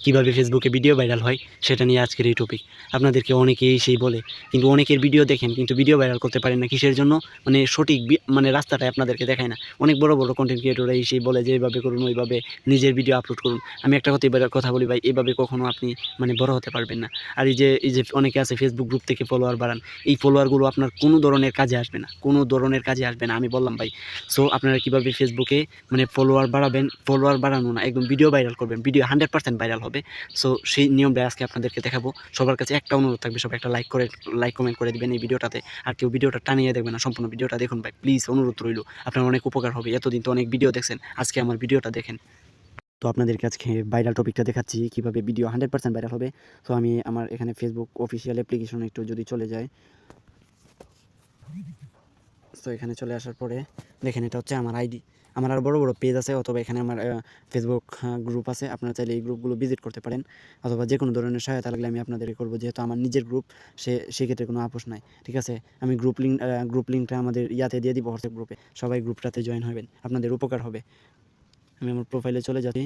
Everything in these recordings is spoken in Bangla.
কীভাবে ফেসবুকে ভিডিও ভাইরাল হয় সেটা নিয়ে আজকের এই টপিক। আপনাদেরকে অনেকেই সেই বলে, কিন্তু অনেকের ভিডিও দেখেন কিন্তু ভিডিও ভাইরাল করতে পারেন না। কিসের জন্য? মানে সঠিক মানে রাস্তাটাই আপনাদেরকে দেখায় না। অনেক বড় বড় কন্টেন্ট ক্রিয়েটররা এসেই বলে যে এভাবে করুন, ওইভাবে নিজের ভিডিও আপলোড করুন। আমি একটা কথা বলি ভাই, এভাবে কখনো আপনি মানে বড় হতে পারবেন না। আর এই যে অনেকে আছে ফেসবুক গ্রুপ থেকে ফলোয়ার বাড়ান, এই ফলোয়ারগুলো আপনার কোনো ধরনের কাজে আসবে না, কোনো ধরনের কাজে আসবে না, আমি বললাম ভাই। সো আপনারা কীভাবে ফেসবুকে মানে ফলোয়ার বাড়াবেন, ফলোয়ার বাড়ানো না, একদম ভিডিও ভাইরাল করবেন, ভিডিও 100% ভাইরাল হবে। সো সেই নিয়মটা আজকে আপনাদেরকে দেখাবো। সবার কাছে একটা অনুরোধ থাকবে, সবাই একটা লাইক কমেন্ট করে দিবেন এই ভিডিওটাতে। আর কেউ ভিডিওটা টানিয়ে দেখবেন না, সম্পূর্ণ ভিডিওটা দেখুন ভাই, প্লিজ অনুরোধ রইল। আপনার অনেক উপকার হবে। এতদিন তো অনেক ভিডিও দেখছেন, আজকে আমার ভিডিওটা দেখেন। তো আপনাদেরকে আজকে ভাইরাল টপিকটা দেখাচ্ছি, কীভাবে ভিডিও 100% ভাইরাল হবে। তো আমি আমার এখানে ফেসবুক অফিসিয়াল অ্যাপ্লিকেশনে একটু যদি চলে যায়, তো এখানে চলে আসার পরে দেখেন এটা হচ্ছে আমার আইডি। আমার আরও বড় বড় পেজ আছে, অথবা এখানে আমার ফেসবুক গ্রুপ আছে। আপনারা চাইলে এই গ্রুপগুলো ভিজিট করতে পারেন, অথবা যে কোনো ধরনের সহায়তা লাগলে আমি আপনাদেরকে করবো। যেহেতু আমার নিজের গ্রুপ, সেক্ষেত্রে কোনো আপোষ নাই, ঠিক আছে। আমি গ্রুপ লিঙ্কটা আমাদের ইয়াতে দিয়ে দিব, হোয়াটসঅ্যাপ গ্রুপে। সবাই গ্রুপটাতে জয়েন হবেন, আপনাদের উপকার হবে। আমি আমার প্রোফাইলে চলে যাচ্ছি।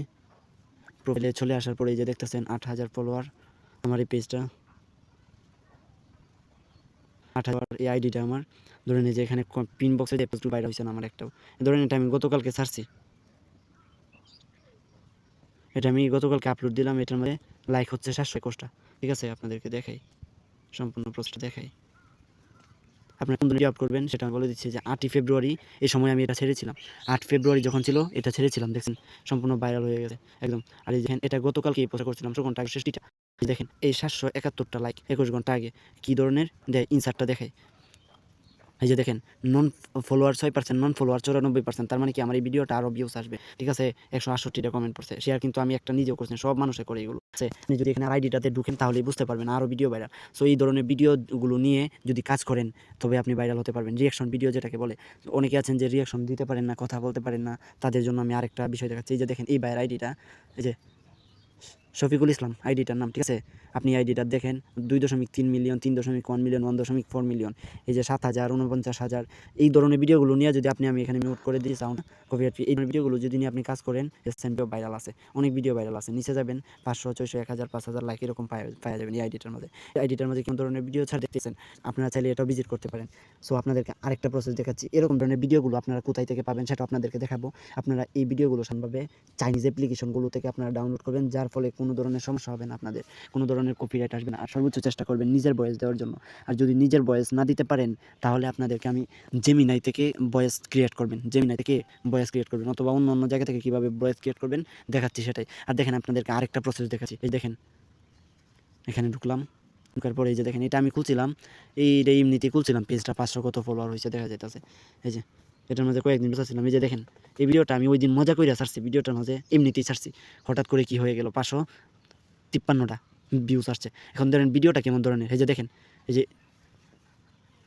প্রোফাইলে চলে আসার পরে এই যে দেখতেছেন 8,000 ফলোয়ার আমার এই পেজটা, 8,000 এই আইডিটা আমার। ধরে নিয়ে যে এখানে পিন বক্সে যে পেজগুলো বাইরে হয়েছে না আমার একটাও। ধরে নিয়ে এটা আমি গতকালকে ছাড়ছি, এটা আমি গতকালকে আপলোড দিলাম। এটার মধ্যে লাইক হচ্ছে 721টা, ঠিক আছে। আপনাদেরকে দেখাই, সম্পূর্ণ পোস্টটা দেখাই। আপনারা কোন দিন আপ করবেন সেটা বলে দিচ্ছি যে 8ই ফেব্রুয়ারি এই সময় আমি এটা ছেড়েছিলাম। 8 ফেব্রুয়ারি যখন ছিল এটা ছেড়েছিলাম, দেখছেন সম্পূর্ণ ভাইরাল হয়ে গেছে একদম। আর এই দেখেন এটা গতকালকে পোস্ট করছিলাম, 6 ঘন্টা আগে, 60টা। দেখেন এই 771টা লাইক 21 ঘন্টা আগে। কী ধরনের ইনসার্টটা দেখায়, এই যে দেখেন নন ফলোয়ার 6%, নন ফলোয়ার 94%। তার মানে কি আমার এই ভিডিওটা আরও ভিউস আসবে, ঠিক আছে। 168টা কমেন্ট পড়ছে, শেয়ার কিন্তু আমি একটা নিজেও করছি, সব মানুষে করে এগুলো আছে। আপনি যদি এখানে আইডিটাতে ঢুকেন তাহলেই বুঝতে পারবেন আরও ভিডিও ভাইরাল। সো এই ধরনের ভিডিওগুলো নিয়ে যদি কাজ করেন তবে আপনি ভাইরাল হতে পারবেন। রিয়াকশন ভিডিও যেটাকে বলে, অনেকে আছেন যে রিয়াকশন দিতে পারেন না, কথা বলতে পারেন না, তাদের জন্য আমি আরেকটা বিষয় দেখাচ্ছি। এই যে দেখেন এই ভাইয়ের আইডিটা, এই যে শফিকুল ইসলাম আইডিটার নাম, ঠিক আছে। আপনি আইডিটা দেখেন 2.3 মিলিয়ন, 3.1 মিলিয়ন, 1.4 মিলিয়ন, এই যে 7,000, 49,000। এই ধরনের ভিডিওগুলো নিয়ে যদি আমি এখানে মিউট করে দিই সাউন্ড কপিরাইট ফ্রি, এই ধরনের ভিডিওগুলো যদি নিয়ে আপনি কাজ করেন, রিসেন্টলি ভাইরাল আছে, অনেক ভিডিও ভাইরাল আছে। নিচে যাবেন 500, 600, 1,000, 5,000 লাইক এরকম পাওয়া যাবেন এই আইডিটার মধ্যে। এই আইডিটার মধ্যে কোন ধরনের ভিডিও ছাড় দেখতেছেন, আপনারা চাইলে এটাও ভিজিট করতে পারেন। সো আপনাদেরকে আরেকটা প্রসেস দেখাচ্ছি, এরকম ধরনের ভিডিওগুলো আপনারা কোথায় থেকে পাবেন সেটা আপনাদেরকে দেখাবো। আপনারা এই ভিডিওগুলো সম্ভাবে চাইনিজ অ্যাপ্লিকেশনগুলো থেকে আপনারা ডাউনলোড করবেন, যার ফলে কোনো ধরনের সমস্যা হবে না আপনাদের, কোনো ধরনের কপিরাইট আসবে না। আর সর্বোচ্চ চেষ্টা করবেন নিজের ভয়েস দেওয়ার জন্য। আর যদি নিজের ভয়েস না দিতে পারেন তাহলে আপনাদেরকে আমি জেমিনাই থেকে ভয়েস ক্রিয়েট করবেন, অথবা অন্য জায়গা থেকে কীভাবে ভয়েস ক্রিয়েট করবেন দেখাচ্ছি সেটাই। আর দেখেন আপনাদেরকে আরেকটা প্রসেস দেখাচ্ছি, এই দেখেন এখানে ঢুকলাম, ঢুকার পরে এই যে দেখেন এটা আমি খুলছিলাম, এইটা এমনিতেই খুলছিলাম পেজটা, 500 কত ফলোয়ার হয়েছে দেখা যাইতেছে। এই যে এটার মধ্যে কয়েকদিন বসাচ্ছিলাম, এই যে দেখেন এই ভিডিওটা আমি ওই দিন মজা করে ছাড়ছি, ভিডিওটার মাঝে এমনিতেই ছাড়ছি, হঠাৎ করে কি হয়ে গেল 553টা ভিউস আসছে। এখন ধরেন ভিডিওটা কেমন ধরনের, এই যে দেখেন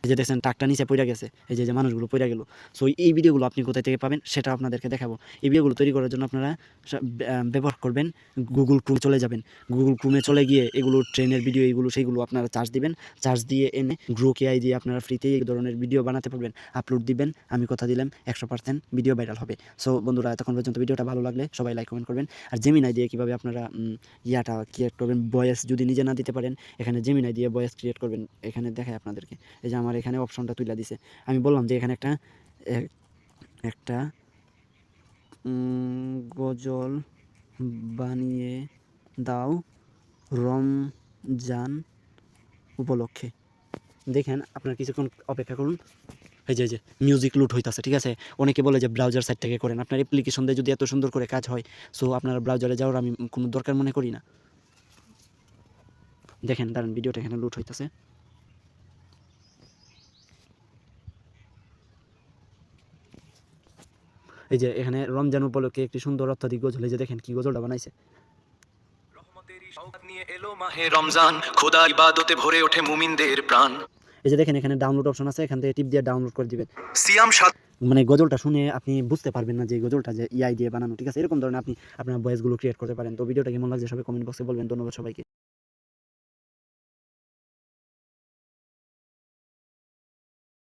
এই যে দেখছেন টাকটা নিচে পড়ে গেছে, এই যে মানুষগুলো পড়ে গেল। সো এই ভিডিওগুলো আপনি কোথায় থেকে পাবেন সেটা আপনাদেরকে দেখাবো। এই ভিডিওগুলো তৈরি করার জন্য আপনারা ব্যবহার করবেন গুগল ক্রোমে চলে যাবেন। গুগল ক্রোমে চলে গিয়ে এগুলো ট্রেনের ভিডিও সেইগুলো আপনারা চার্জ দিবেন, চার্জ দিয়ে এনে গ্রোক এআই দিয়ে আপনারা ফ্রিতেই এই ধরনের ভিডিও বানাতে পারবেন, আপলোড দিবেন। আমি কথা দিলাম 100% ভিডিও ভাইরাল হবে। সো বন্ধুরা, এতক্ষণ পর্যন্ত ভিডিওটা ভালো লাগলে সবাই লাইক কমেন্ট করবেন। আর জেমিনাই দিয়ে কীভাবে আপনারা ইয়াটা ক্রিয়েট করবেন, ভয়েস যদি নিজে না দিতে পারেন, এখানে জেমিনাই দিয়ে ভয়েস ক্রিয়েট করবেন, এখানে দেখায় আপনাদেরকে। এই যে আমার এখানে অপশনটা তুলে দিছে, আমি বললাম যে এখানে একটা গজল বানিয়ে দাও রমজান উপলক্ষে। দেখেন আপনার কিছুক্ষণ অপেক্ষা করুন, এই যে মিউজিক লুট হইতাছে, ঠিক আছে। অনেকে বলে যে ব্রাউজার সাইট থেকে করেন, আপনার অ্যাপ্লিকেশন দিয়ে যদি এত সুন্দর করে কাজ হয়, সো আপনারা ব্রাউজারে যাওয়ার আমি কোনো দরকার মনে করি না। দেখেন দাঁড়ান, ভিডিওটা এখানে লুট হইতাছে। এই যে এখানে রমজান উপলক্ষে একটি সুন্দর অত্যাধিক গজল, এই যে দেখেন কি গজলটা বানাইছে। নিয়ে এলো মাহে রমজান, খোদা ইবাদতে ভরে ওঠে মুমিনদের প্রাণ। এই যে দেখেন এখানে ডাউনলোড অপশন আছে, এখান থেকে টিপ দিয়ে ডাউনলোড করে দিবেন। মানে গজলটা শুনে আপনি বুঝতে পারবেন না যে এই গজলটা যে ইআই দিয়ে বানানো, ঠিক আছে। এরকম ধরনের আপনি আপনার ভয়েসগুলো ক্রিয়েট করতে পারেন। তো ভিডিওটা কেমন লাগছে সবাই কমেন্ট বক্সে বলবেন। ধন্যবাদ সবাইকে।